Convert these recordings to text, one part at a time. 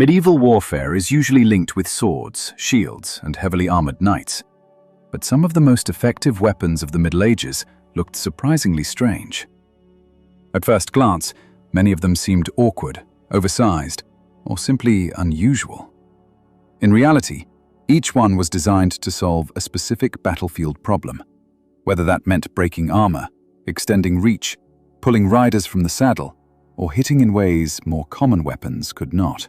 Medieval warfare is usually linked with swords, shields, and heavily armored knights. But some of the most effective weapons of the Middle Ages looked surprisingly strange. At first glance, many of them seemed awkward, oversized, or simply unusual. In reality, each one was designed to solve a specific battlefield problem, whether that meant breaking armor, extending reach, pulling riders from the saddle, or hitting in ways more common weapons could not.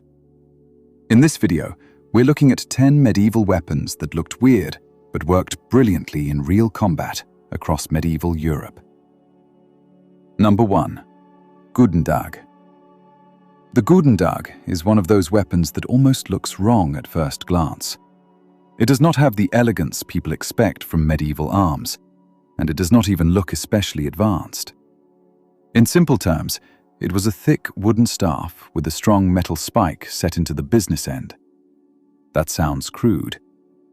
In this video, we're looking at 10 medieval weapons that looked weird but worked brilliantly in real combat across medieval Europe. Number 1. Goedendag. The goedendag is one of those weapons that almost looks wrong at first glance. It does not have the elegance people expect from medieval arms, and it does not even look especially advanced. In simple terms, it was a thick wooden staff with a strong metal spike set into the business end. That sounds crude,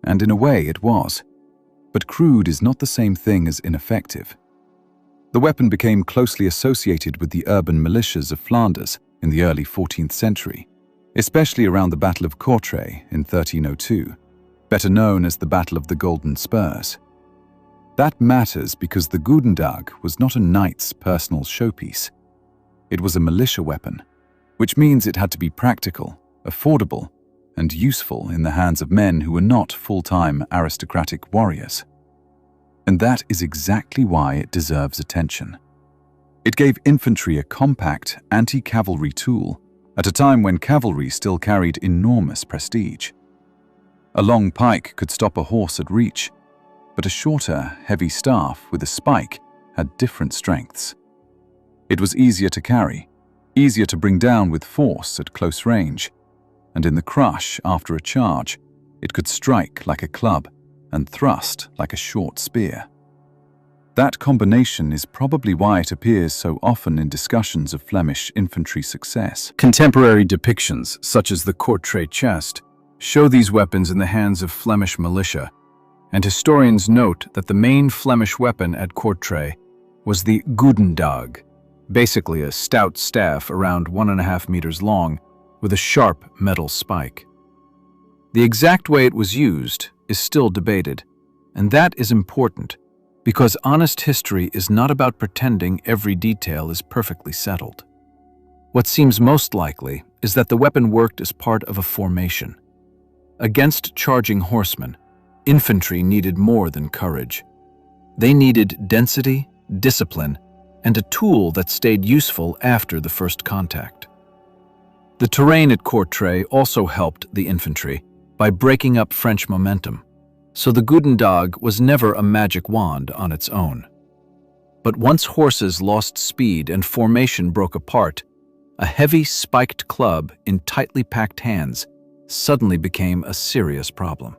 and in a way it was. But crude is not the same thing as ineffective. The weapon became closely associated with the urban militias of Flanders in the early 14th century, especially around the Battle of Courtrai in 1302, better known as the Battle of the Golden Spurs. That matters because the goedendag was not a knight's personal showpiece. It was a militia weapon, which means it had to be practical, affordable, and useful in the hands of men who were not full-time aristocratic warriors. And that is exactly why it deserves attention. It gave infantry a compact anti-cavalry tool at a time when cavalry still carried enormous prestige. A long pike could stop a horse at reach, but a shorter, heavy staff with a spike had different strengths. It was easier to carry, easier to bring down with force at close range, and in the crush after a charge, it could strike like a club and thrust like a short spear. That combination is probably why it appears so often in discussions of Flemish infantry success. Contemporary depictions, such as the Courtrai chest, show these weapons in the hands of Flemish militia, and historians note that the main Flemish weapon at Courtrai was the goedendag, basically a stout staff around 1.5 meters long with a sharp metal spike. The exact way it was used is still debated, and that is important because honest history is not about pretending every detail is perfectly settled. What seems most likely is that the weapon worked as part of a formation. Against charging horsemen, infantry needed more than courage. They needed density, discipline, and a tool that stayed useful after the first contact. The terrain at Courtrai also helped the infantry by breaking up French momentum, so the goedendag was never a magic wand on its own. But once horses lost speed and formation broke apart, a heavy spiked club in tightly packed hands suddenly became a serious problem.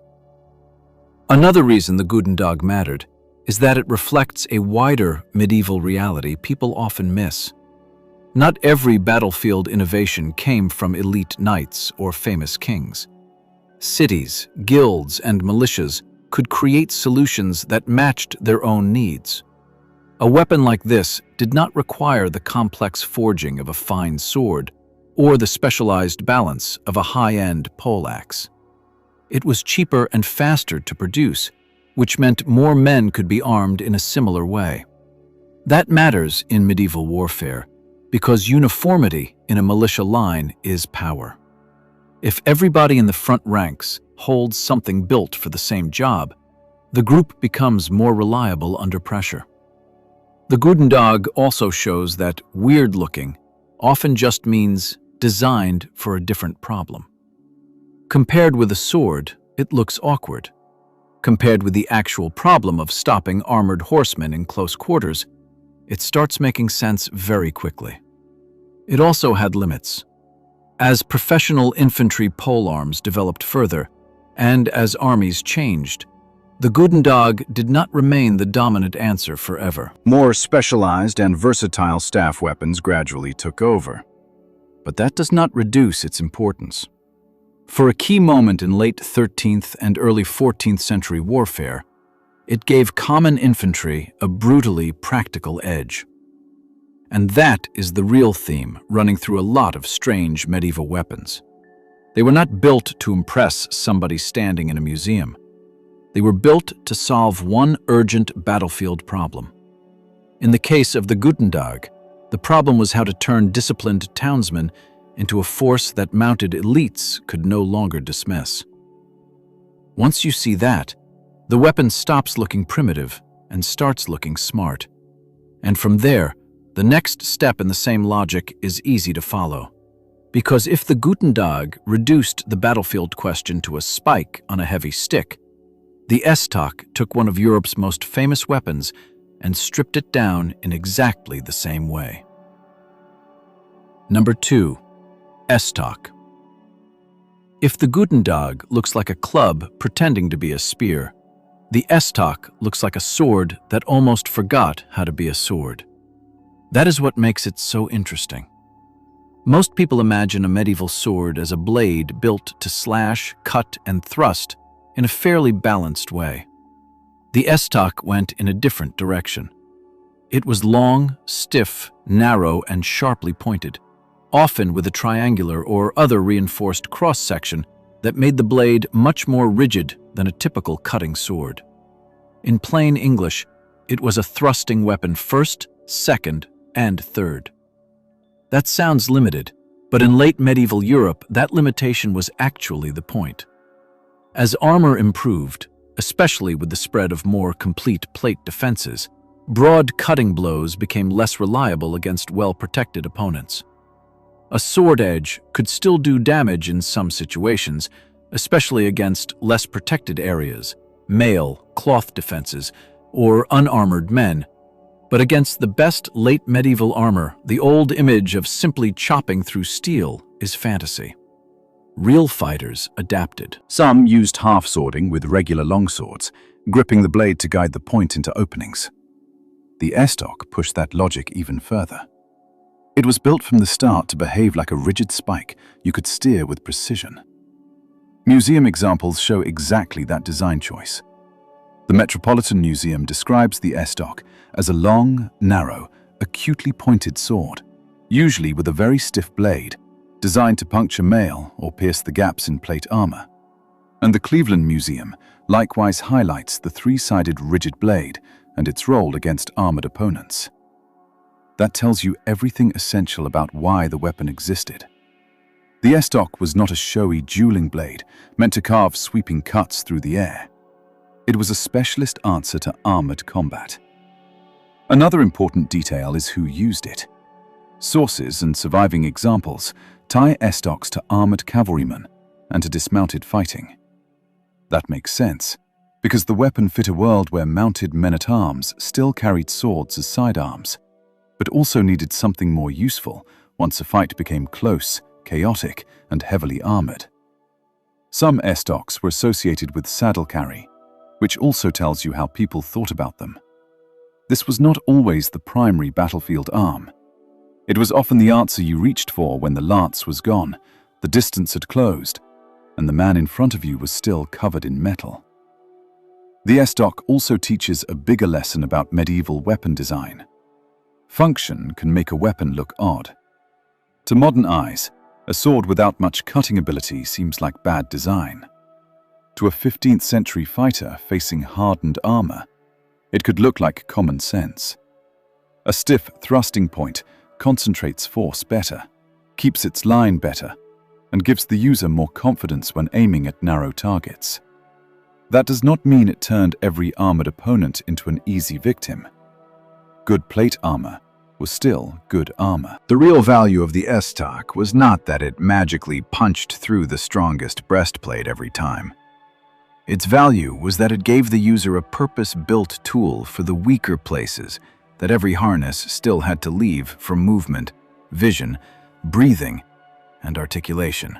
Another reason the goedendag mattered is that it reflects a wider medieval reality people often miss. Not every battlefield innovation came from elite knights or famous kings. Cities, guilds, and militias could create solutions that matched their own needs. A weapon like this did not require the complex forging of a fine sword or the specialized balance of a high-end poleaxe. It was cheaper and faster to produce, which meant more men could be armed in a similar way. That matters in medieval warfare because uniformity in a militia line is power. If everybody in the front ranks holds something built for the same job, the group becomes more reliable under pressure. The goedendag also shows that weird-looking often just means designed for a different problem. Compared with a sword, it looks awkward. Compared with the actual problem of stopping armored horsemen in close quarters, it starts making sense very quickly. It also had limits. As professional infantry polearms developed further, and as armies changed, the goedendag did not remain the dominant answer forever. More specialized and versatile staff weapons gradually took over. But that does not reduce its importance. For a key moment in late 13th and early 14th century warfare, it gave common infantry a brutally practical edge. And that is the real theme running through a lot of strange medieval weapons. They were not built to impress somebody standing in a museum. They were built to solve one urgent battlefield problem. In the case of the Goedendag, the problem was how to turn disciplined townsmen into a force that mounted elites could no longer dismiss. Once you see that, the weapon stops looking primitive and starts looking smart. And from there, the next step in the same logic is easy to follow. Because if the Goedendag reduced the battlefield question to a spike on a heavy stick, the estoc took one of Europe's most famous weapons and stripped it down in exactly the same way. Number 2. Estoc. If the Goedendag looks like a club pretending to be a spear, the estoc looks like a sword that almost forgot how to be a sword. That is what makes it so interesting. Most people imagine a medieval sword as a blade built to slash, cut, and thrust in a fairly balanced way. The estoc went in a different direction. It was long, stiff, narrow, and sharply pointed, often with a triangular or other reinforced cross-section that made the blade much more rigid than a typical cutting sword. In plain English, it was a thrusting weapon first, second, and third. That sounds limited, but in late medieval Europe, that limitation was actually the point. As armor improved, especially with the spread of more complete plate defenses, broad cutting blows became less reliable against well-protected opponents. A sword edge could still do damage in some situations, especially against less protected areas, mail, cloth defenses, or unarmored men. But against the best late medieval armor, the old image of simply chopping through steel is fantasy. Real fighters adapted. Some used half-swording with regular longswords, gripping the blade to guide the point into openings. The estoc pushed that logic even further. It was built from the start to behave like a rigid spike you could steer with precision. Museum examples show exactly that design choice. The Metropolitan Museum describes the estoc as a long, narrow, acutely pointed sword, usually with a very stiff blade, designed to puncture mail or pierce the gaps in plate armor. And the Cleveland Museum likewise highlights the three-sided rigid blade and its role against armored opponents. That tells you everything essential about why the weapon existed. The estoc was not a showy dueling blade meant to carve sweeping cuts through the air. It was a specialist answer to armored combat. Another important detail is who used it. Sources and surviving examples tie estocs to armored cavalrymen and to dismounted fighting. That makes sense, because the weapon fit a world where mounted men-at-arms still carried swords as sidearms, but also needed something more useful once a fight became close, chaotic, and heavily armored. Some estocs were associated with saddle carry, which also tells you how people thought about them. This was not always the primary battlefield arm. It was often the answer you reached for when the lance was gone, the distance had closed, and the man in front of you was still covered in metal. The estoc also teaches a bigger lesson about medieval weapon design. Function can make a weapon look odd. To modern eyes, a sword without much cutting ability seems like bad design. To a 15th century fighter facing hardened armor, it could look like common sense. A stiff thrusting point concentrates force better, keeps its line better, and gives the user more confidence when aiming at narrow targets. That does not mean it turned every armored opponent into an easy victim. Good plate armor was still good armor. The real value of the estoc was not that it magically punched through the strongest breastplate every time. Its value was that it gave the user a purpose-built tool for the weaker places that every harness still had to leave for movement, vision, breathing, and articulation.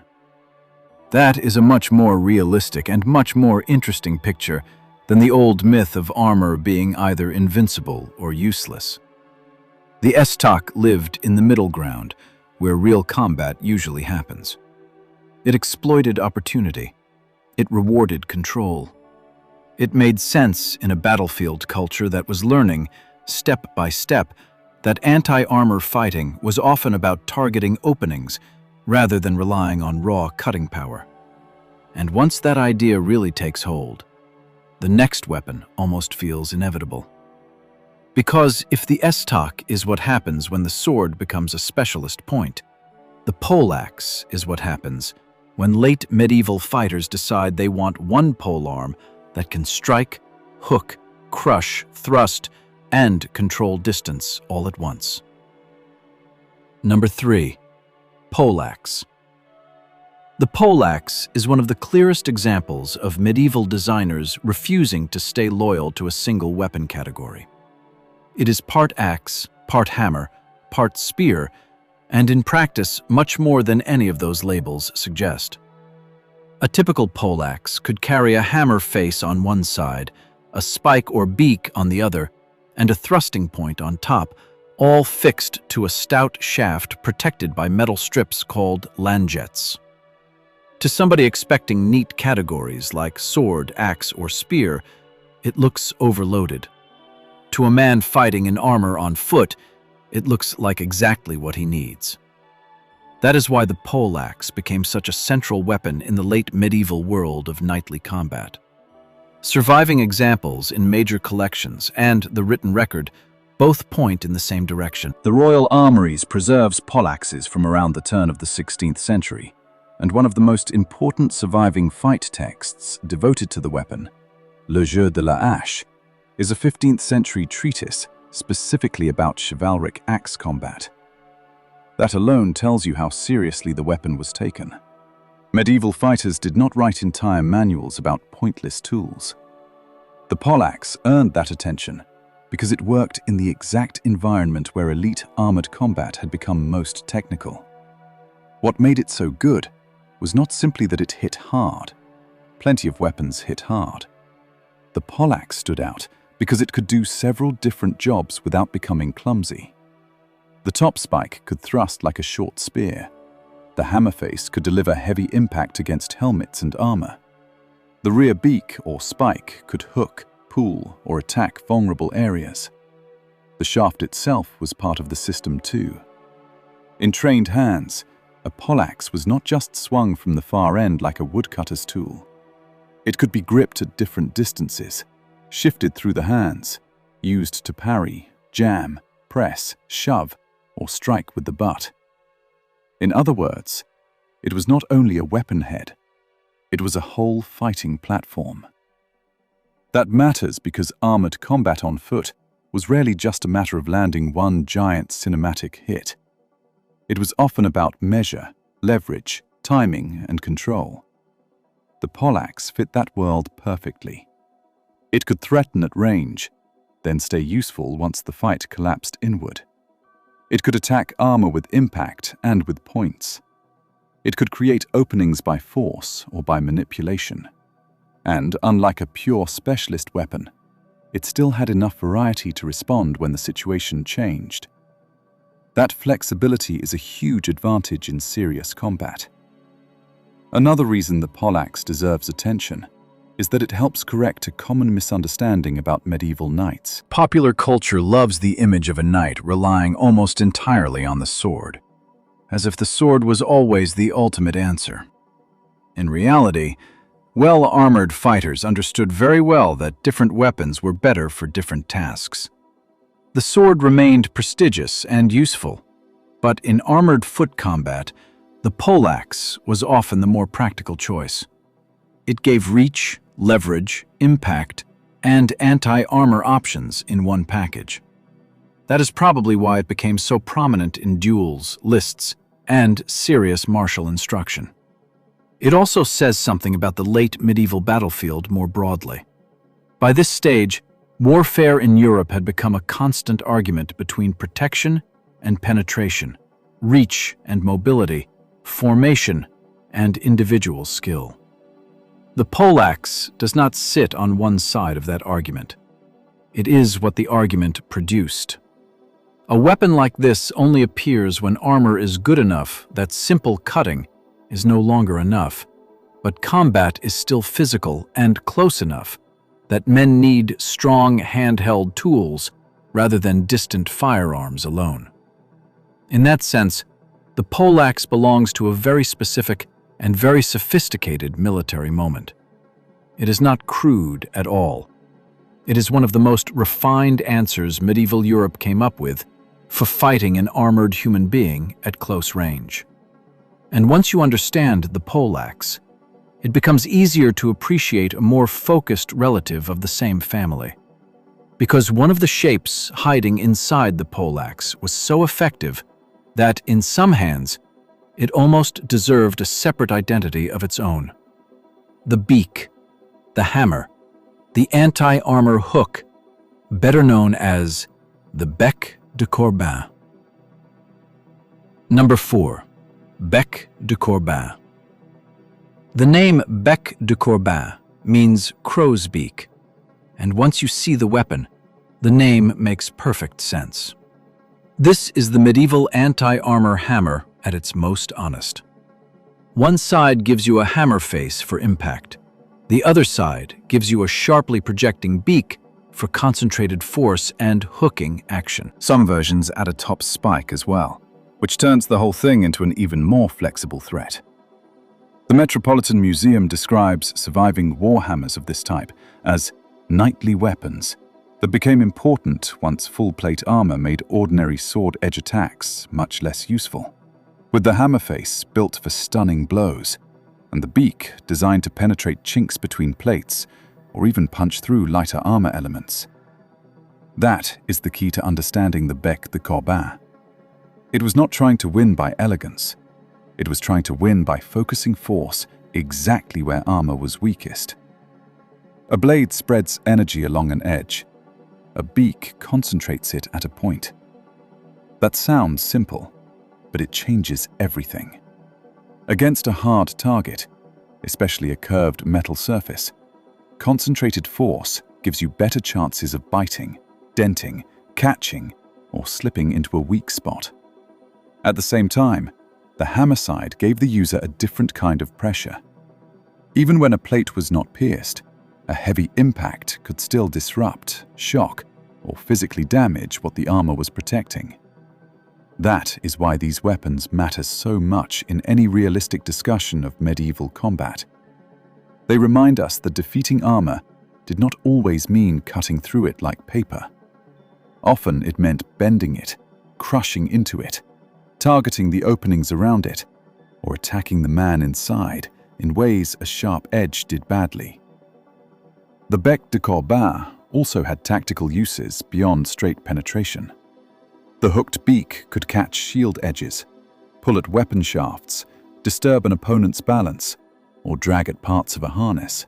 That is a much more realistic and much more interesting picture than the old myth of armor being either invincible or useless. The estoc lived in the middle ground, where real combat usually happens. It exploited opportunity. It rewarded control. It made sense in a battlefield culture that was learning, step by step, that anti-armor fighting was often about targeting openings rather than relying on raw cutting power. And once that idea really takes hold, the next weapon almost feels inevitable. Because if the estoc is what happens when the sword becomes a specialist point, the pollaxe is what happens when late medieval fighters decide they want one polearm that can strike, hook, crush, thrust, and control distance all at once. Number 3. Pollaxe. The pollaxe is one of the clearest examples of medieval designers refusing to stay loyal to a single weapon category. It is part axe, part hammer, part spear, and in practice much more than any of those labels suggest. A typical pollaxe could carry a hammer face on one side, a spike or beak on the other, and a thrusting point on top, all fixed to a stout shaft protected by metal strips called langettes. To somebody expecting neat categories like sword, axe, or spear, it looks overloaded. To a man fighting in armor on foot, it looks like exactly what he needs. That is why the pollaxe became such a central weapon in the late medieval world of knightly combat. Surviving examples in major collections and the written record both point in the same direction. The Royal Armouries preserves pollaxes from around the turn of the 16th century, and one of the most important surviving fight texts devoted to the weapon, Le Jeu de la Hache, is a 15th century treatise specifically about chivalric axe combat. That alone tells you how seriously the weapon was taken. Medieval fighters did not write entire manuals about pointless tools. The pollaxe earned that attention because it worked in the exact environment where elite armored combat had become most technical. What made it so good was not simply that it hit hard. Plenty of weapons hit hard. The pollaxe stood out because it could do several different jobs without becoming clumsy. The top spike could thrust like a short spear. The hammer face could deliver heavy impact against helmets and armor. The rear beak or spike could hook, pull, or attack vulnerable areas. The shaft itself was part of the system too. In trained hands, a pollaxe was not just swung from the far end like a woodcutter's tool. It could be gripped at different distances, shifted through the hands, used to parry, jam, press, shove, or strike with the butt. In other words, it was not only a weapon head, it was a whole fighting platform. That matters because armored combat on foot was rarely just a matter of landing one giant cinematic hit. It was often about measure, leverage, timing, and control. The pollaxe fit that world perfectly. It could threaten at range, then stay useful once the fight collapsed inward. It could attack armor with impact and with points. It could create openings by force or by manipulation. And unlike a pure specialist weapon, it still had enough variety to respond when the situation changed. That flexibility is a huge advantage in serious combat. Another reason the pollaxe deserves attention is that it helps correct a common misunderstanding about medieval knights. Popular culture loves the image of a knight relying almost entirely on the sword, as if the sword was always the ultimate answer. In reality, well-armored fighters understood very well that different weapons were better for different tasks. The sword remained prestigious and useful, but in armored foot combat, the pollaxe was often the more practical choice. It gave reach, leverage, impact, and anti-armor options in one package. That is probably why it became so prominent in duels, lists, and serious martial instruction. It also says something about the late medieval battlefield more broadly. By this stage, warfare in Europe had become a constant argument between protection and penetration, reach and mobility, formation and individual skill. The pollaxe does not sit on one side of that argument. It is what the argument produced. A weapon like this only appears when armor is good enough that simple cutting is no longer enough, but combat is still physical and close enough that men need strong handheld tools rather than distant firearms alone. In that sense, the The pollaxe belongs to a very specific and very sophisticated military moment. It is not crude at all. It is one of the most refined answers medieval Europe came up with for fighting an armored human being at close range. And once you understand the pollaxe, it becomes easier to appreciate a more focused relative of the same family. Because one of the shapes hiding inside the pollaxe was so effective that, in some hands, it almost deserved a separate identity of its own. The beak, the hammer, the anti-armor hook, better known as the bec de corbin. Number 4. Bec de corbin. The name bec de corbin means crow's beak, and once you see the weapon, the name makes perfect sense. This is the medieval anti-armor hammer at its most honest. One side gives you a hammer face for impact. The other side gives you a sharply projecting beak for concentrated force and hooking action. Some versions add a top spike as well, which turns the whole thing into an even more flexible threat. The Metropolitan Museum describes surviving war hammers of this type as knightly weapons that became important once full-plate armor made ordinary sword-edge attacks much less useful. With the hammer face built for stunning blows, and the beak designed to penetrate chinks between plates or even punch through lighter armor elements. That is the key to understanding the bec de corbin. It was not trying to win by elegance. It was trying to win by focusing force exactly where armor was weakest. A blade spreads energy along an edge. A beak concentrates it at a point. That sounds simple, but it changes everything. Against a hard target, especially a curved metal surface, concentrated force gives you better chances of biting, denting, catching, or slipping into a weak spot. At the same time, the hammer side gave the user a different kind of pressure. Even when a plate was not pierced, a heavy impact could still disrupt, shock, or physically damage what the armor was protecting. That is why these weapons matter so much in any realistic discussion of medieval combat. They remind us that defeating armor did not always mean cutting through it like paper. Often it meant bending it, crushing into it, targeting the openings around it, or attacking the man inside in ways a sharp edge did badly. The bec de corbin also had tactical uses beyond straight penetration. The hooked beak could catch shield edges, pull at weapon shafts, disturb an opponent's balance, or drag at parts of a harness.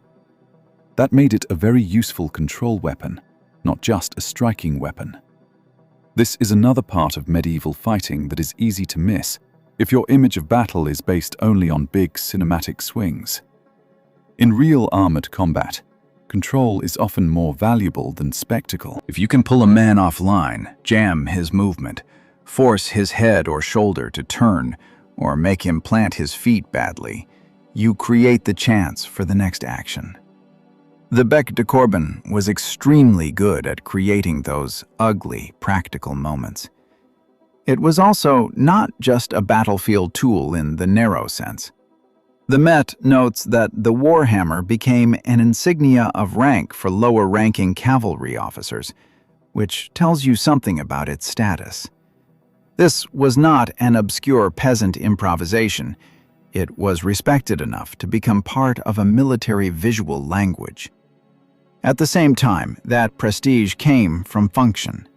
That made it a very useful control weapon, not just a striking weapon. This is another part of medieval fighting that is easy to miss if your image of battle is based only on big cinematic swings. In real armored combat, control is often more valuable than spectacle. If you can pull a man offline, jam his movement, force his head or shoulder to turn, or make him plant his feet badly, you create the chance for the next action. The bec de corbin was extremely good at creating those ugly, practical moments. It was also not just a battlefield tool in the narrow sense. The Met notes that the warhammer became an insignia of rank for lower-ranking cavalry officers, which tells you something about its status. This was not an obscure peasant improvisation. It was respected enough to become part of a military visual language. At the same time, that prestige came from function.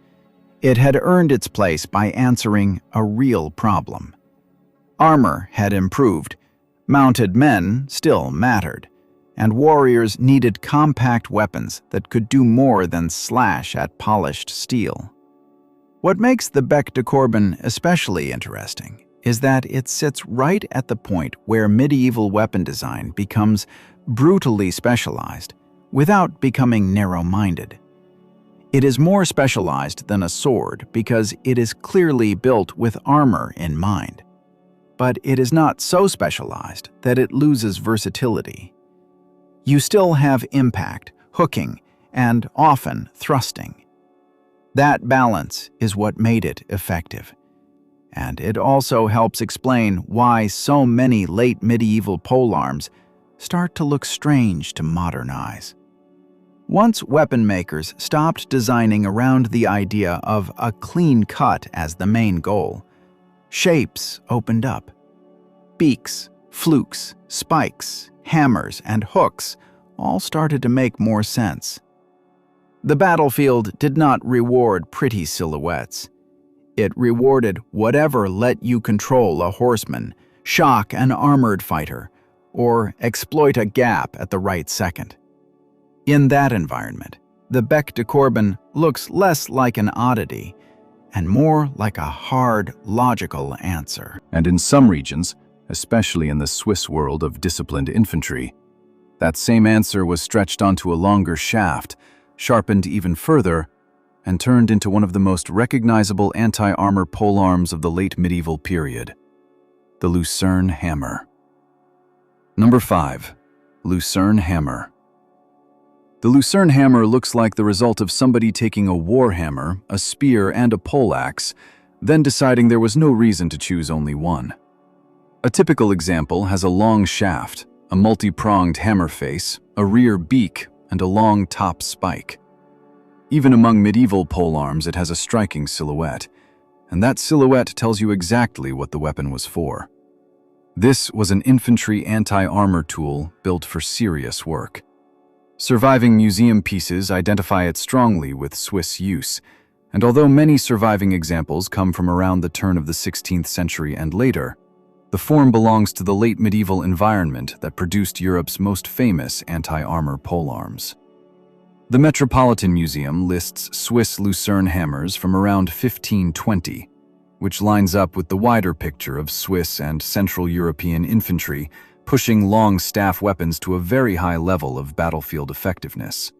It had earned its place by answering a real problem. Armor had improved, mounted men still mattered, and warriors needed compact weapons that could do more than slash at polished steel. What makes the bec de corbin especially interesting is that it sits right at the point where medieval weapon design becomes brutally specialized without becoming narrow-minded. It is more specialized than a sword because it is clearly built with armor in mind. But it is not so specialized that it loses versatility. You still have impact, hooking, and often thrusting. That balance is what made it effective. And it also helps explain why so many late medieval polearms start to look strange to modern eyes. Once weapon makers stopped designing around the idea of a clean cut as the main goal, shapes opened up. Beaks, flukes, spikes, hammers, and hooks all started to make more sense. The battlefield did not reward pretty silhouettes. It rewarded whatever let you control a horseman, shock an armored fighter, or exploit a gap at the right second. In that environment, the bec de corbin looks less like an oddity and more like a hard, logical answer. And in some regions, especially in the Swiss world of disciplined infantry, that same answer was stretched onto a longer shaft, sharpened even further, and turned into one of the most recognizable anti-armor polearms of the late medieval period, the lucerne hammer. Number 5. Lucerne hammer. The lucerne hammer looks like the result of somebody taking a war hammer, a spear, and a poleaxe, then deciding there was no reason to choose only one. A typical example has a long shaft, a multi-pronged hammer face, a rear beak, and a long top spike. Even among medieval polearms, it has a striking silhouette, and that silhouette tells you exactly what the weapon was for. This was an infantry anti-armor tool built for serious work. Surviving museum pieces identify it strongly with Swiss use, and although many surviving examples come from around the turn of the 16th century and later, the form belongs to the late medieval environment that produced Europe's most famous anti-armor polearms. The Metropolitan Museum lists Swiss lucerne hammers from around 1520, which lines up with the wider picture of Swiss and Central European infantry pushing long staff weapons to a very high level of battlefield effectiveness.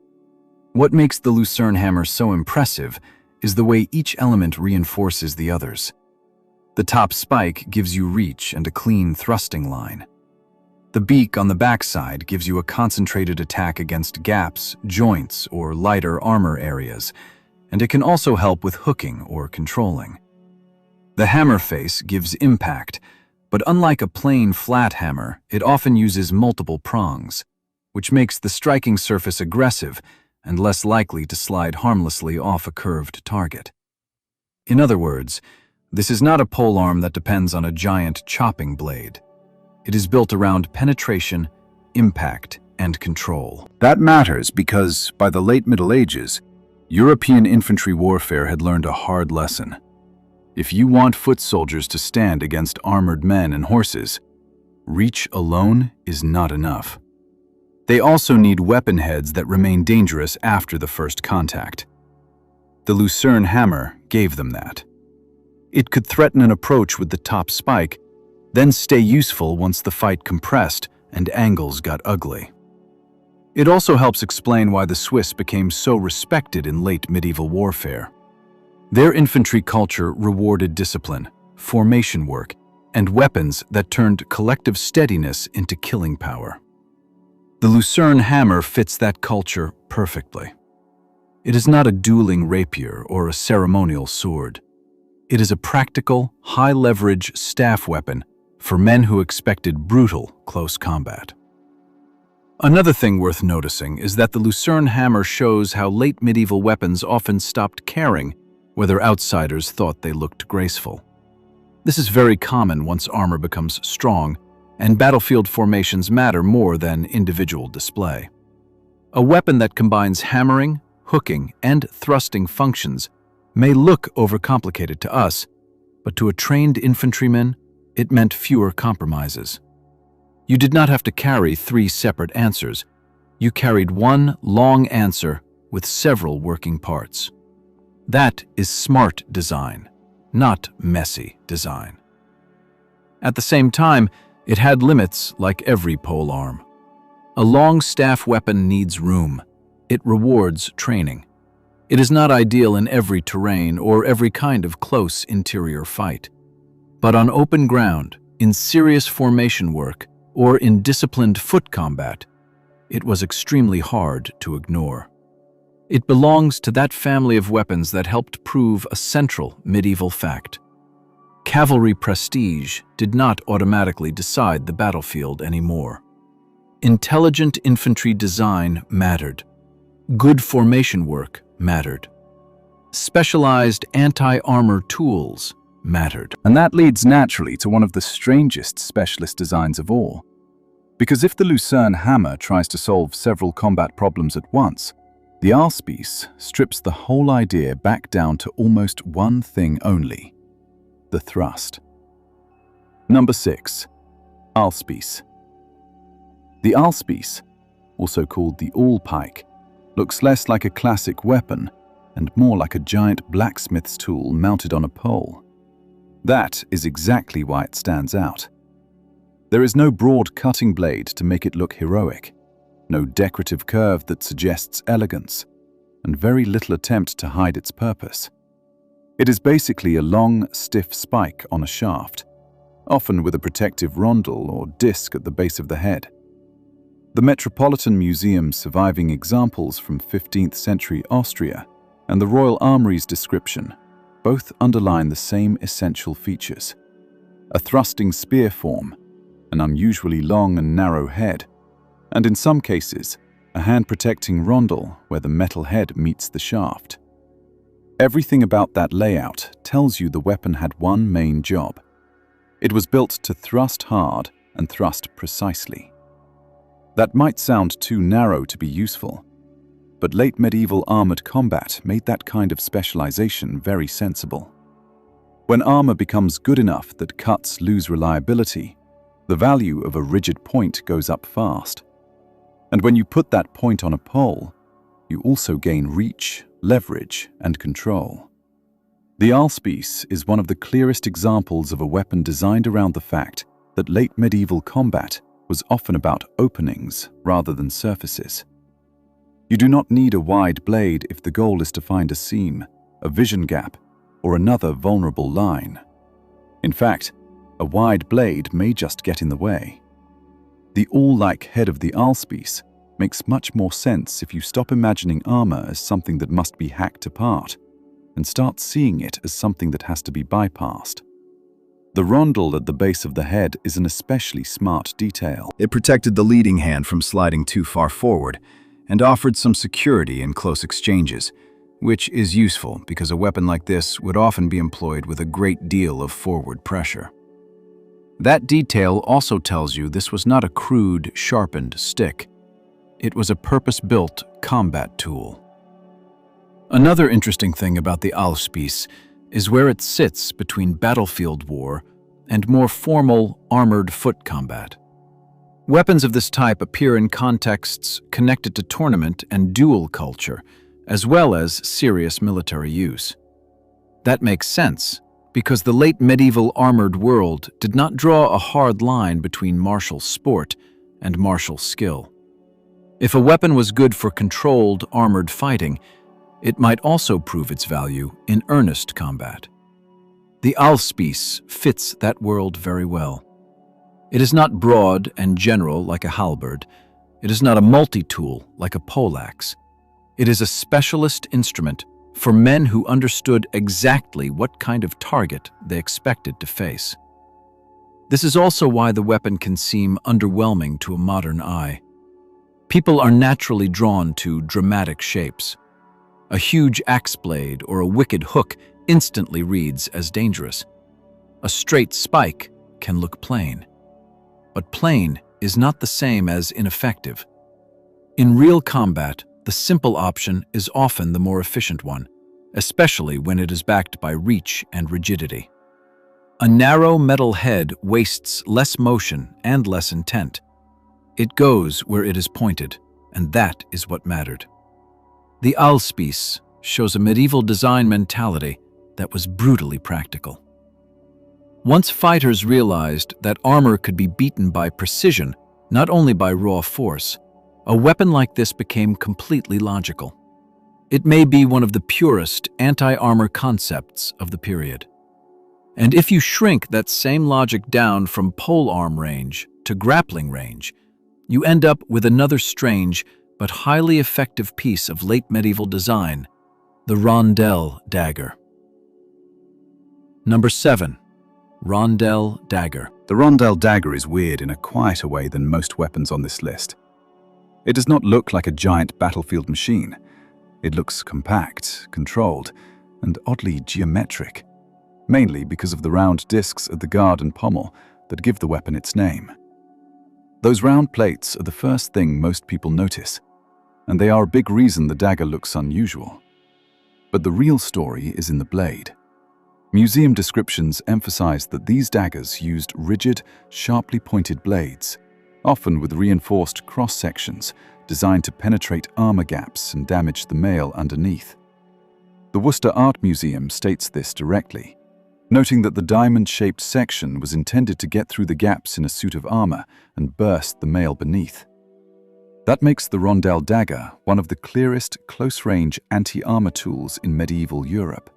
What makes the lucerne hammer so impressive is the way each element reinforces the others. The top spike gives you reach and a clean thrusting line. The beak on the backside gives you a concentrated attack against gaps, joints, or lighter armor areas, and it can also help with hooking or controlling. The hammer face gives impact, but unlike a plain flat hammer, it often uses multiple prongs, which makes the striking surface aggressive and less likely to slide harmlessly off a curved target. In other words, this is not a polearm that depends on a giant chopping blade. It is built around penetration, impact, and control. That matters because, by the late Middle Ages, European infantry warfare had learned a hard lesson. If you want foot soldiers to stand against armored men and horses, reach alone is not enough. They also need weapon heads that remain dangerous after the first contact. The lucerne hammer gave them that. It could threaten an approach with the top spike, then stay useful once the fight compressed and angles got ugly. It also helps explain why the Swiss became so respected in late medieval warfare. Their infantry culture rewarded discipline, formation work, and weapons that turned collective steadiness into killing power. The lucerne hammer fits that culture perfectly. It is not a dueling rapier or a ceremonial sword. It is a practical, high-leverage staff weapon for men who expected brutal close combat. Another thing worth noticing is that the lucerne hammer shows how late medieval weapons often stopped caring whether outsiders thought they looked graceful. This is very common once armor becomes strong and battlefield formations matter more than individual display. A weapon that combines hammering, hooking, and thrusting functions may look overcomplicated to us, but to a trained infantryman, it meant fewer compromises. You did not have to carry 3 separate answers. You carried one long answer with several working parts. That is smart design, not messy design. At the same time, it had limits like every polearm. A long staff weapon needs room. It rewards training. It is not ideal in every terrain or every kind of close interior fight. But on open ground, in serious formation work, or in disciplined foot combat, it was extremely hard to ignore. It belongs to that family of weapons that helped prove a central medieval fact. Cavalry prestige did not automatically decide the battlefield anymore. Intelligent infantry design mattered. Good formation work mattered. Specialized anti-armor tools mattered. And that leads naturally to one of the strangest specialist designs of all. Because if the lucerne hammer tries to solve several combat problems at once, the ahlspiess strips the whole idea back down to almost one thing only: the thrust. Number 6. Ahlspiess. The ahlspiess, also called the ahlpike, looks less like a classic weapon and more like a giant blacksmith's tool mounted on a pole. That is exactly why it stands out. There is no broad cutting blade to make it look heroic, no decorative curve that suggests elegance, and very little attempt to hide its purpose. It is basically a long, stiff spike on a shaft, often with a protective rondel or disc at the base of the head. The Metropolitan Museum's surviving examples from 15th century Austria and the Royal Armoury's description both underline the same essential features: a thrusting spear form, an unusually long and narrow head, and in some cases, a hand-protecting rondel where the metal head meets the shaft. Everything about that layout tells you the weapon had one main job. It was built to thrust hard and thrust precisely. That might sound too narrow to be useful, but late medieval armored combat made that kind of specialization very sensible. When armor becomes good enough that cuts lose reliability, the value of a rigid point goes up fast. And when you put that point on a pole, you also gain reach, leverage, and control. The ahlspiess is one of the clearest examples of a weapon designed around the fact that late medieval combat was often about openings rather than surfaces. You do not need a wide blade if the goal is to find a seam, a vision gap, or another vulnerable line. In fact, a wide blade may just get in the way. The awl-like head of the ahlspiess makes much more sense if you stop imagining armor as something that must be hacked apart and start seeing it as something that has to be bypassed. The rondel at the base of the head is an especially smart detail. It protected the leading hand from sliding too far forward and offered some security in close exchanges, which is useful because a weapon like this would often be employed with a great deal of forward pressure. That detail also tells you this was not a crude, sharpened stick. It was a purpose-built combat tool. Another interesting thing about the ahlspiess is where it sits between battlefield war and more formal armored foot combat. Weapons of this type appear in contexts connected to tournament and duel culture, as well as serious military use. That makes sense, because the late medieval armored world did not draw a hard line between martial sport and martial skill. If a weapon was good for controlled, armored fighting, it might also prove its value in earnest combat. The ahlspiess fits that world very well. It is not broad and general like a halberd. It is not a multi-tool like a pollaxe. It is a specialist instrument for men who understood exactly what kind of target they expected to face. This is also why the weapon can seem underwhelming to a modern eye. People are naturally drawn to dramatic shapes. A huge axe blade or a wicked hook instantly reads as dangerous. A straight spike can look plain. But plain is not the same as ineffective. In real combat, the simple option is often the more efficient one, especially when it is backed by reach and rigidity. A narrow metal head wastes less motion and less intent. It goes where it is pointed, and that is what mattered. The ahlspiess shows a medieval design mentality that was brutally practical. Once fighters realized that armor could be beaten by precision, not only by raw force, a weapon like this became completely logical. It may be one of the purest anti-armor concepts of the period. And if you shrink that same logic down from polearm range to grappling range, you end up with another strange but highly effective piece of late medieval design, the rondel dagger. Number 7. Rondel dagger. The rondel dagger is weird in a quieter way than most weapons on this list. It does not look like a giant battlefield machine. It looks compact, controlled, and oddly geometric, mainly because of the round discs at the guard and pommel that give the weapon its name. Those round plates are the first thing most people notice, and they are a big reason the dagger looks unusual. But the real story is in the blade. Museum descriptions emphasize that these daggers used rigid, sharply pointed blades, often with reinforced cross-sections designed to penetrate armor gaps and damage the mail underneath. The Worcester Art Museum states this directly, noting that the diamond-shaped section was intended to get through the gaps in a suit of armor and burst the mail beneath. That makes the rondel dagger one of the clearest close-range anti-armor tools in medieval Europe.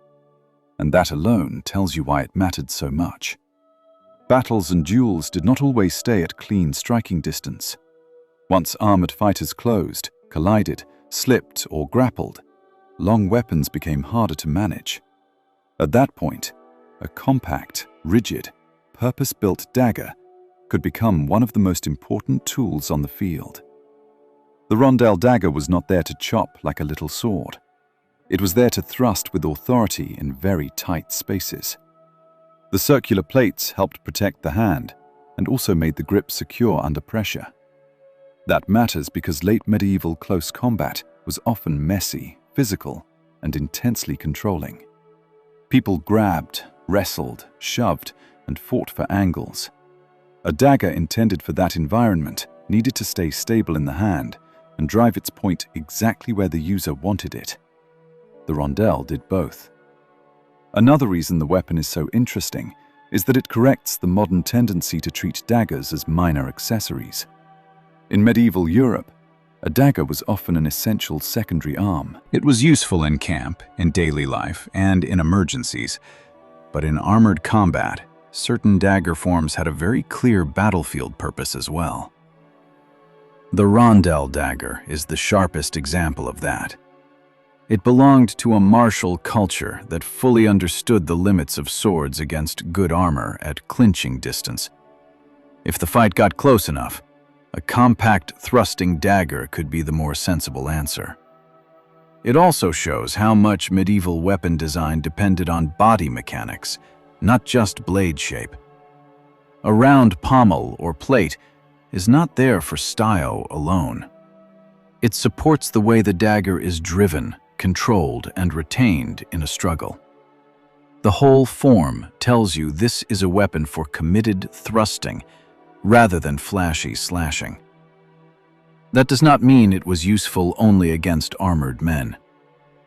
And that alone tells you why it mattered so much. Battles and duels did not always stay at clean striking distance. Once armored fighters closed, collided, slipped, or grappled, long weapons became harder to manage. At that point, a compact, rigid, purpose-built dagger could become one of the most important tools on the field. The rondel dagger was not there to chop like a little sword. It was there to thrust with authority in very tight spaces. The circular plates helped protect the hand and also made the grip secure under pressure. That matters because late medieval close combat was often messy, physical, and intensely controlling. People grabbed, wrestled, shoved, and fought for angles. A dagger intended for that environment needed to stay stable in the hand and drive its point exactly where the user wanted it. The rondel did both. Another reason the weapon is so interesting is that it corrects the modern tendency to treat daggers as minor accessories. In medieval Europe, a dagger was often an essential secondary arm. It was useful in camp, in daily life, and in emergencies. But in armored combat, certain dagger forms had a very clear battlefield purpose as well. The rondel dagger is the sharpest example of that. It belonged to a martial culture that fully understood the limits of swords against good armor at clinching distance. If the fight got close enough, a compact thrusting dagger could be the more sensible answer. It also shows how much medieval weapon design depended on body mechanics, not just blade shape. A round pommel or plate is not there for style alone. It supports the way the dagger is driven, controlled, and retained in a struggle. The whole form tells you this is a weapon for committed thrusting rather than flashy slashing. That does not mean it was useful only against armored men.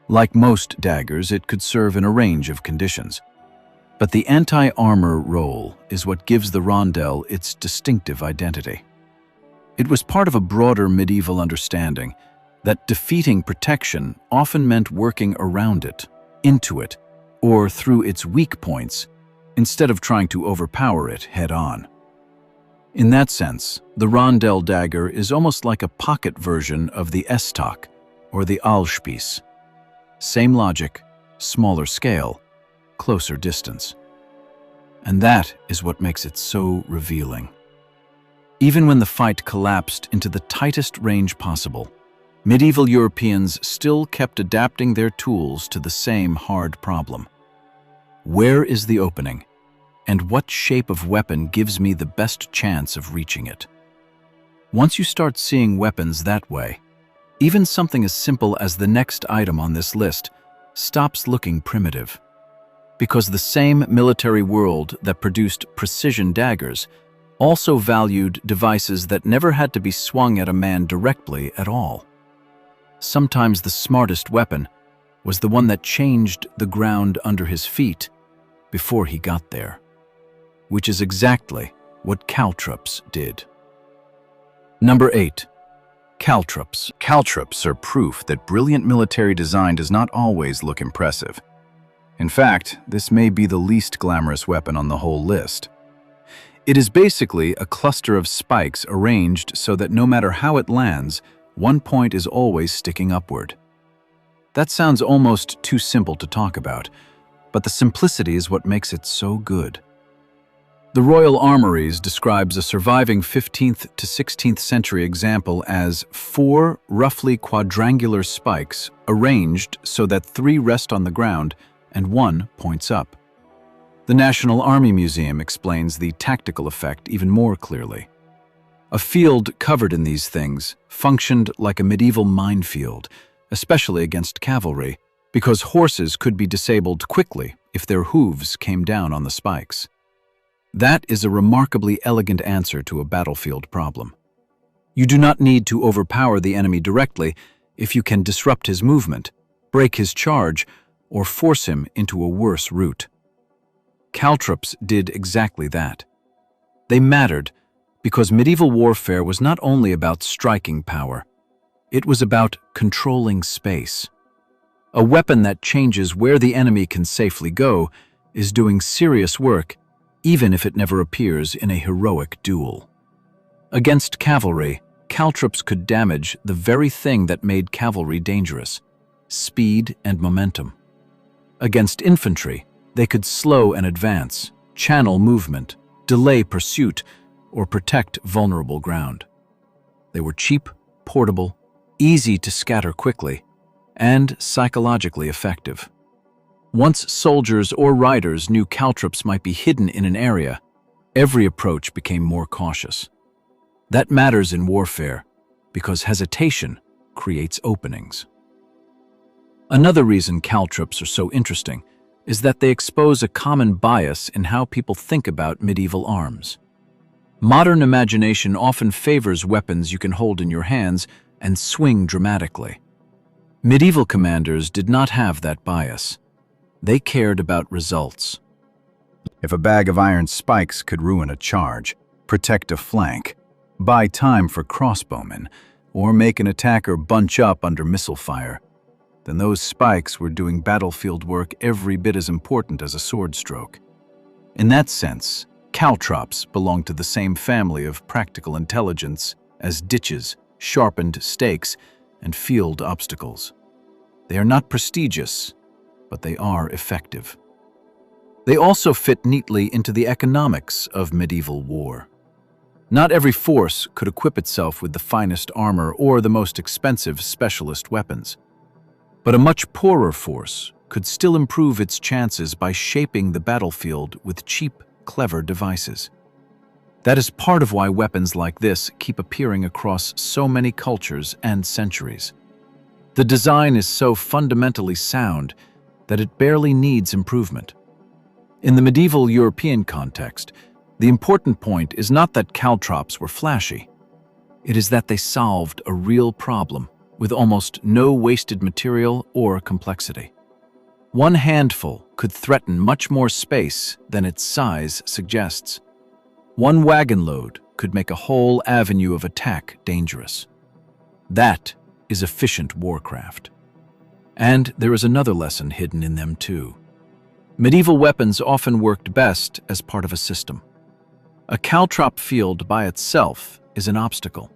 Like most daggers, it could serve in a range of conditions. But the anti-armor role is what gives the rondel its distinctive identity. It was part of a broader medieval understanding that defeating protection often meant working around it, into it, or through its weak points, instead of trying to overpower it head-on. In that sense, the rondel dagger is almost like a pocket version of the estoc, or the ahlspiess. Same logic, smaller scale, closer distance. And that is what makes it so revealing. Even when the fight collapsed into the tightest range possible, medieval Europeans still kept adapting their tools to the same hard problem. Where is the opening, and what shape of weapon gives me the best chance of reaching it? Once you start seeing weapons that way, even something as simple as the next item on this list stops looking primitive. Because the same military world that produced precision daggers also valued devices that never had to be swung at a man directly at all. Sometimes the smartest weapon was the one that changed the ground under his feet before he got there, which is exactly what caltrops did. Number 8. Caltrops. Caltrops are proof that brilliant military design does not always look impressive. In fact, this may be the least glamorous weapon on the whole list. It is basically a cluster of spikes arranged so that no matter how it lands, one point is always sticking upward. That sounds almost too simple to talk about, but the simplicity is what makes it so good. The Royal Armories describes a surviving 15th to 16th century example as 4 roughly quadrangular spikes arranged so that 3 rest on the ground and 1 points up. The National Army Museum explains the tactical effect even more clearly. A field covered in these things functioned like a medieval minefield, especially against cavalry, because horses could be disabled quickly if their hooves came down on the spikes. That is a remarkably elegant answer to a battlefield problem. You do not need to overpower the enemy directly if you can disrupt his movement, break his charge, or force him into a worse route. Caltrops did exactly that. They mattered because medieval warfare was not only about striking power, it was about controlling space. A weapon that changes where the enemy can safely go is doing serious work, even if it never appears in a heroic duel. Against cavalry, caltrops could damage the very thing that made cavalry dangerous: speed and momentum. Against infantry, they could slow an advance, channel movement, delay pursuit, or protect vulnerable ground. They were cheap, portable, easy to scatter quickly, and psychologically effective. Once soldiers or riders knew caltrops might be hidden in an area, every approach became more cautious. That matters in warfare because hesitation creates openings. Another reason caltrops are so interesting is that they expose a common bias in how people think about medieval arms. Modern imagination often favors weapons you can hold in your hands and swing dramatically. Medieval commanders did not have that bias. They cared about results. If a bag of iron spikes could ruin a charge, protect a flank, buy time for crossbowmen, or make an attacker bunch up under missile fire, then those spikes were doing battlefield work every bit as important as a sword stroke. In that sense, caltrops belong to the same family of practical intelligence as ditches, sharpened stakes, and field obstacles. They are not prestigious, but they are effective. They also fit neatly into the economics of medieval war. Not every force could equip itself with the finest armor or the most expensive specialist weapons. But a much poorer force could still improve its chances by shaping the battlefield with cheap, clever devices. That is part of why weapons like this keep appearing across so many cultures and centuries. The design is so fundamentally sound that it barely needs improvement. In the medieval European context, the important point is not that caltrops were flashy. It is that they solved a real problem with almost no wasted material or complexity. One handful could threaten much more space than its size suggests. One wagon load could make a whole avenue of attack dangerous. That is efficient warcraft. And there is another lesson hidden in them too. Medieval weapons often worked best as part of a system. A caltrop field by itself is an obstacle.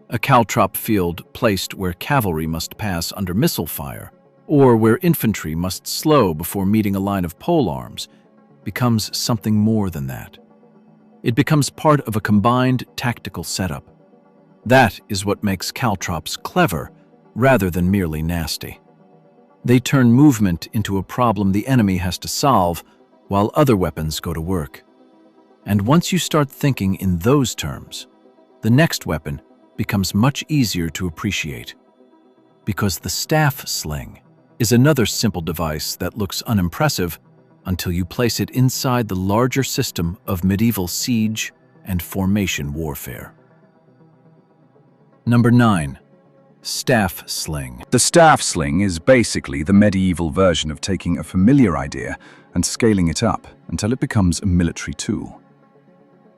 A caltrop field placed where cavalry must pass under missile fire, or where infantry must slow before meeting a line of polearms, becomes something more than that. It becomes part of a combined tactical setup. That is what makes caltrops clever rather than merely nasty. They turn movement into a problem the enemy has to solve while other weapons go to work. And once you start thinking in those terms, the next weapon becomes much easier to appreciate. Because the staff sling is another simple device that looks unimpressive until you place it inside the larger system of medieval siege and formation warfare. Number 9. Staff sling. The staff sling is basically the medieval version of taking a familiar idea and scaling it up until it becomes a military tool.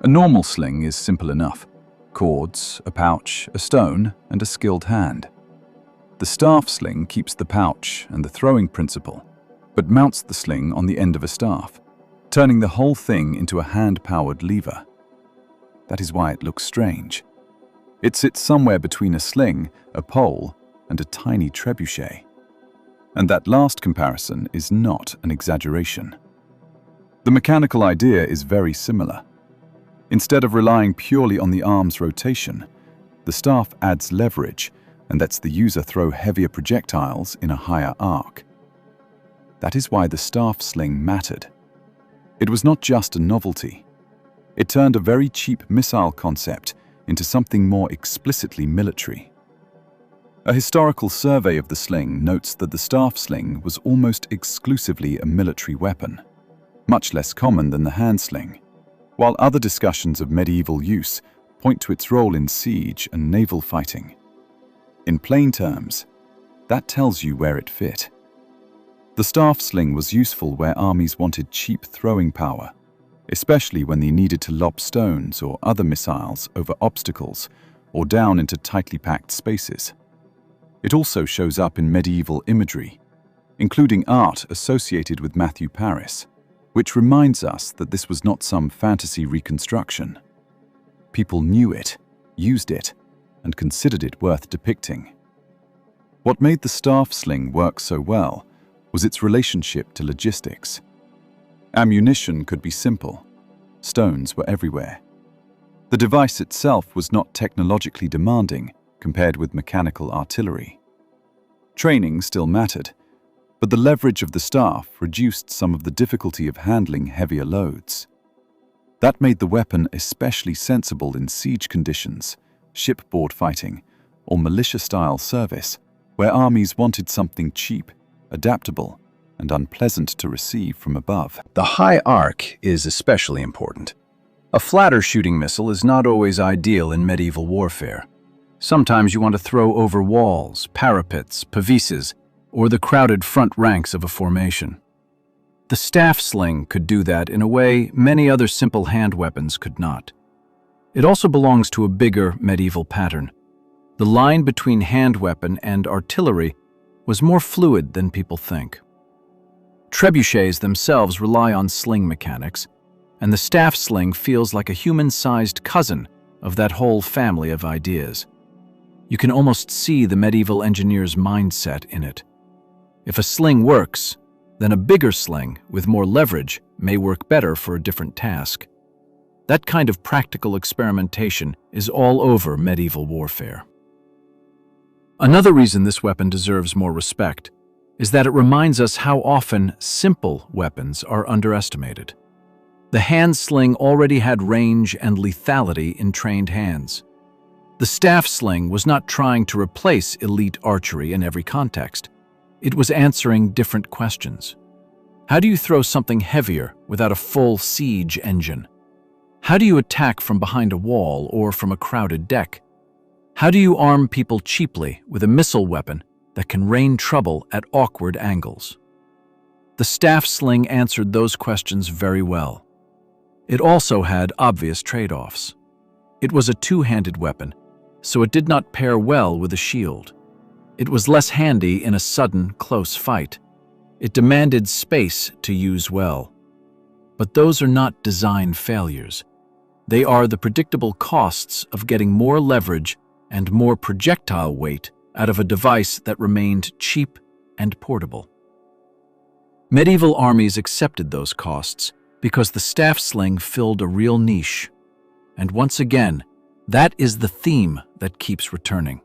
A normal sling is simple enough: cords, a pouch, a stone, and a skilled hand. The staff sling keeps the pouch and the throwing principle, but mounts the sling on the end of a staff, turning the whole thing into a hand-powered lever. That is why it looks strange. It sits somewhere between a sling, a pole, and a tiny trebuchet. And that last comparison is not an exaggeration. The mechanical idea is very similar. Instead of relying purely on the arm's rotation, the staff adds leverage and lets the user throw heavier projectiles in a higher arc. That is why the staff sling mattered. It was not just a novelty. It turned a very cheap missile concept into something more explicitly military. A historical survey of the sling notes that the staff sling was almost exclusively a military weapon, much less common than the hand sling, while other discussions of medieval use point to its role in siege and naval fighting. In plain terms, that tells you where it fit. The staff sling was useful where armies wanted cheap throwing power, especially when they needed to lob stones or other missiles over obstacles or down into tightly packed spaces. It also shows up in medieval imagery, including art associated with Matthew Paris, which reminds us that this was not some fantasy reconstruction. People knew it, used it, and considered it worth depicting. What made the staff sling work so well was its relationship to logistics. Ammunition could be simple. Stones were everywhere. The device itself was not technologically demanding compared with mechanical artillery. Training still mattered, but the leverage of the staff reduced some of the difficulty of handling heavier loads. That made the weapon especially sensible in siege conditions, shipboard fighting, or militia-style service, where armies wanted something cheap, adaptable, and unpleasant to receive from above. The high arc is especially important. A flatter shooting missile is not always ideal in medieval warfare. Sometimes you want to throw over walls, parapets, pavises, or the crowded front ranks of a formation. The staff sling could do that in a way many other simple hand weapons could not. It also belongs to a bigger medieval pattern. The line between hand weapon and artillery was more fluid than people think. Trebuchets themselves rely on sling mechanics, and the staff sling feels like a human-sized cousin of that whole family of ideas. You can almost see the medieval engineer's mindset in it. If a sling works, then a bigger sling with more leverage may work better for a different task. That kind of practical experimentation is all over medieval warfare. Another reason this weapon deserves more respect is that it reminds us how often simple weapons are underestimated. The hand sling already had range and lethality in trained hands. The staff sling was not trying to replace elite archery in every context. It was answering different questions. How do you throw something heavier without a full siege engine? How do you attack from behind a wall or from a crowded deck? How do you arm people cheaply with a missile weapon that can rain trouble at awkward angles? The staff sling answered those questions very well. It also had obvious trade-offs. It was a two-handed weapon, so it did not pair well with a shield. It was less handy in a sudden, close fight. It demanded space to use well. But those are not design failures. They are the predictable costs of getting more leverage and more projectile weight out of a device that remained cheap and portable. Medieval armies accepted those costs because the staff sling filled a real niche. And once again, that is the theme that keeps returning.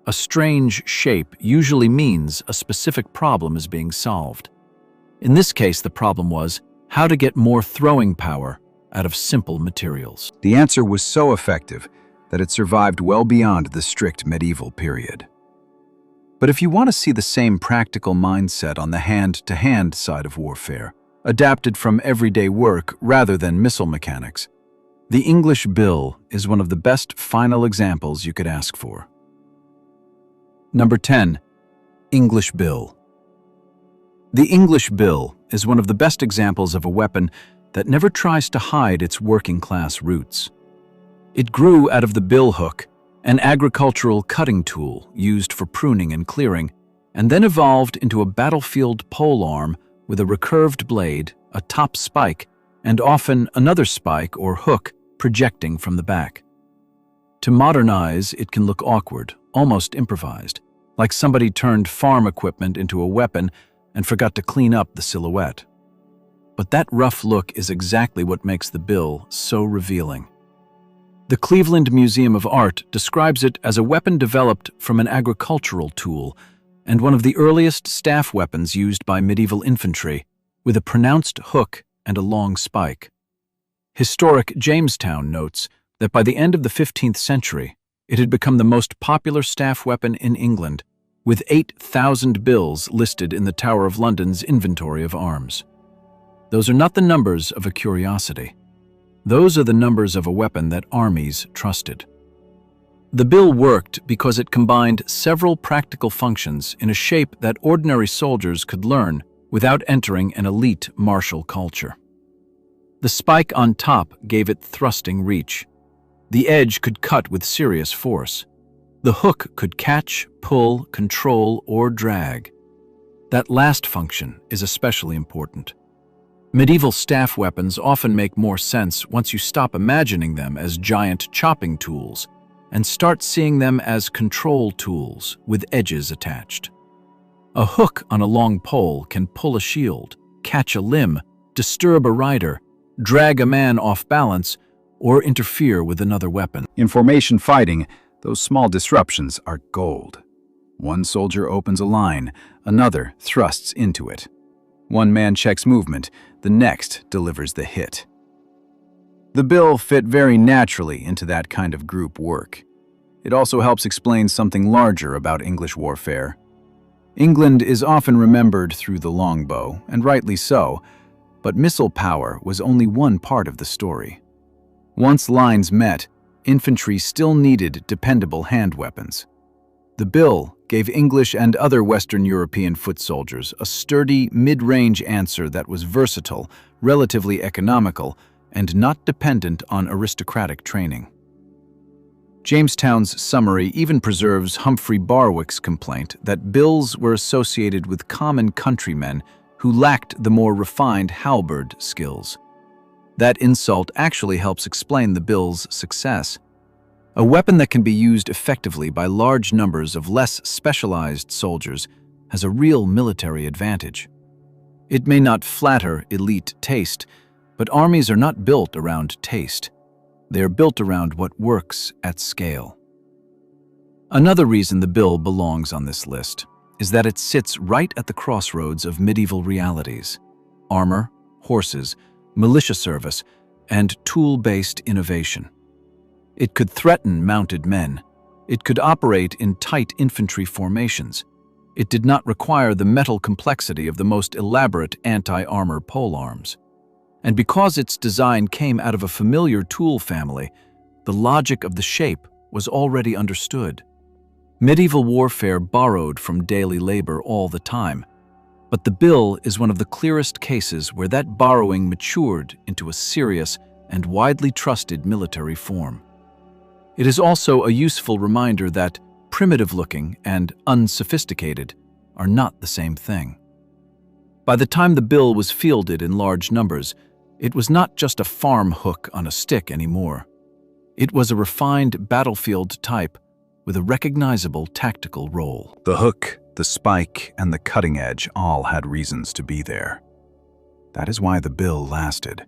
A strange shape usually means a specific problem is being solved. In this case, the problem was how to get more throwing power out of simple materials. The answer was so effective that it survived well beyond the strict medieval period. But if you want to see the same practical mindset on the hand-to-hand side of warfare, adapted from everyday work rather than missile mechanics, the English bill is one of the best final examples you could ask for. Number 10. English bill. The English bill is one of the best examples of a weapon that never tries to hide its working-class roots. It grew out of the bill hook, an agricultural cutting tool used for pruning and clearing, and then evolved into a battlefield polearm with a recurved blade, a top spike, and often another spike or hook projecting from the back. To modernize, it can look awkward, almost improvised, like somebody turned farm equipment into a weapon and forgot to clean up the silhouette. But that rough look is exactly what makes the bill so revealing. The Cleveland Museum of Art describes it as a weapon developed from an agricultural tool and one of the earliest staff weapons used by medieval infantry, with a pronounced hook and a long spike. Historic Jamestown notes that by the end of the 15th century, it had become the most popular staff weapon in England, with 8,000 bills listed in the Tower of London's inventory of arms. Those are not the numbers of a curiosity. Those are the numbers of a weapon that armies trusted. The bill worked because it combined several practical functions in a shape that ordinary soldiers could learn without entering an elite martial culture. The spike on top gave it thrusting reach. The edge could cut with serious force. The hook could catch, pull, control, or drag. That last function is especially important. Medieval staff weapons often make more sense once you stop imagining them as giant chopping tools and start seeing them as control tools with edges attached. A hook on a long pole can pull a shield, catch a limb, disturb a rider, drag a man off balance, or interfere with another weapon. In formation fighting, those small disruptions are gold. One soldier opens a line, another thrusts into it. One man checks movement, the next delivers the hit. The bill fit very naturally into that kind of group work. It also helps explain something larger about English warfare. England is often remembered through the longbow, and rightly so, but missile power was only one part of the story. Once lines met, infantry still needed dependable hand weapons. The bill gave English and other Western European foot soldiers a sturdy, mid-range answer that was versatile, relatively economical, and not dependent on aristocratic training. Jamestown's summary even preserves Humphrey Barwick's complaint that bills were associated with common countrymen who lacked the more refined halberd skills. That insult actually helps explain the bill's success. A weapon that can be used effectively by large numbers of less specialized soldiers has a real military advantage. It may not flatter elite taste, but armies are not built around taste. They are built around what works at scale. Another reason the bill belongs on this list is that it sits right at the crossroads of medieval realities: armor, horses, militia service, and tool-based innovation. It could threaten mounted men. It could operate in tight infantry formations. It did not require the metal complexity of the most elaborate anti-armor polearms. And because its design came out of a familiar tool family, the logic of the shape was already understood. Medieval warfare borrowed from daily labor all the time, but the bill is one of the clearest cases where that borrowing matured into a serious and widely trusted military form. It is also a useful reminder that primitive-looking and unsophisticated are not the same thing. By the time the bill was fielded in large numbers, it was not just a farm hook on a stick anymore. It was a refined battlefield type with a recognizable tactical role. The hook, the spike, and the cutting edge all had reasons to be there. That is why the bill lasted.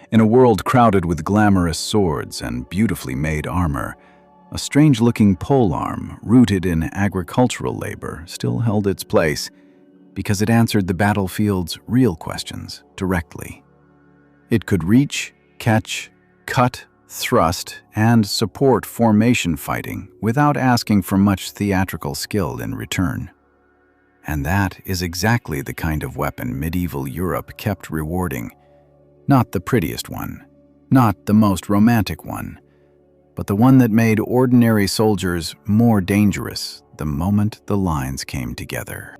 In a world crowded with glamorous swords and beautifully made armor, a strange-looking polearm rooted in agricultural labor still held its place because it answered the battlefield's real questions directly. It could reach, catch, cut, thrust, and support formation fighting without asking for much theatrical skill in return. And that is exactly the kind of weapon medieval Europe kept rewarding. Not the prettiest one, not the most romantic one, but the one that made ordinary soldiers more dangerous the moment the lines came together.